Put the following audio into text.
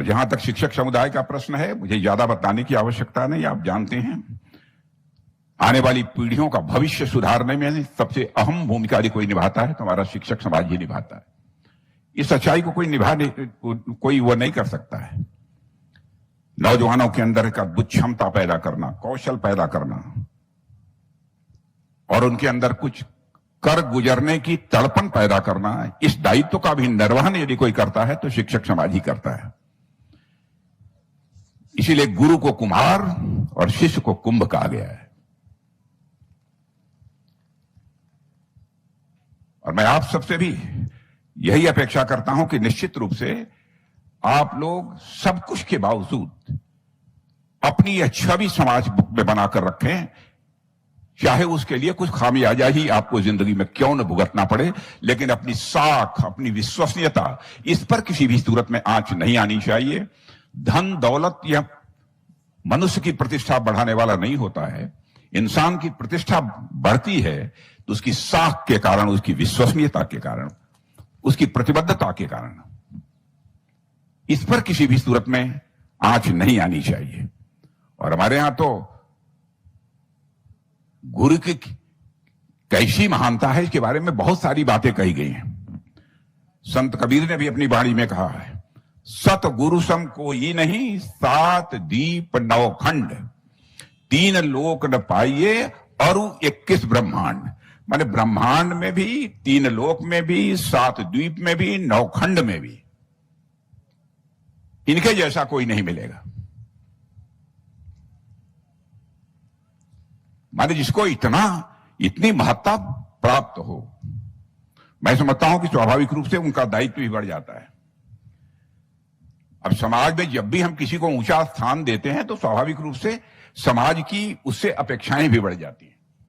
और जहां तक शिक्षक समुदाय का प्रश्न है, मुझे ज्यादा बताने की आवश्यकता नहीं, आप जानते हैं आने वाली पीढ़ियों का भविष्य सुधारने में सबसे अहम भूमिका यदि कोई निभाता है तो हमारा शिक्षक समाज ही निभाता है। इस सच्चाई को कोई वो नहीं कर सकता है। नौजवानों के अंदर एक अद्भुत क्षमता पैदा करना, कौशल पैदा करना और उनके अंदर कुछ कर गुजरने की तड़पन पैदा करना, इस दायित्व का भी निर्वहन यदि कोई करता है तो शिक्षक समाज ही करता है। इसीलिए गुरु को कुम्हार और शिष्य को कुंभ कहा गया है। और मैं आप सबसे भी यही अपेक्षा करता हूं कि निश्चित रूप से आप लोग सब कुछ के बावजूद अपनी यह छवि समाज में बनाकर रखें, चाहे उसके लिए कुछ खामियाजा ही आपको जिंदगी में क्यों न भुगतना पड़े, लेकिन अपनी साख, अपनी विश्वसनीयता, इस पर किसी भी सूरत में आंच नहीं आनी चाहिए। धन दौलत यह मनुष्य की प्रतिष्ठा बढ़ाने वाला नहीं होता है। इंसान की प्रतिष्ठा बढ़ती है तो उसकी साख के कारण, उसकी विश्वसनीयता के कारण, उसकी प्रतिबद्धता के कारण। इस पर किसी भी सूरत में आंच नहीं आनी चाहिए। और हमारे यहां तो गुरु की कैसी महानता है, इसके बारे में बहुत सारी बातें कही गई हैं। संत कबीर ने भी अपनी वाणी में कहा है, सत गुरु सम कोई नहीं, 7 दीप 9 खंड, 3 लोक न पाइए और 21 ब्रह्मांड। माने ब्रह्मांड में भी, 3 लोक में भी, 7 द्वीप में भी, 9 खंड में भी इनके जैसा कोई नहीं मिलेगा। माने जिसको इतनी महत्ता प्राप्त हो, मैं समझता हूं कि स्वाभाविक रूप से उनका दायित्व भी बढ़ जाता है। अब समाज में जब भी हम किसी को ऊंचा स्थान देते हैं तो स्वाभाविक रूप से समाज की उससे अपेक्षाएं भी बढ़ जाती हैं।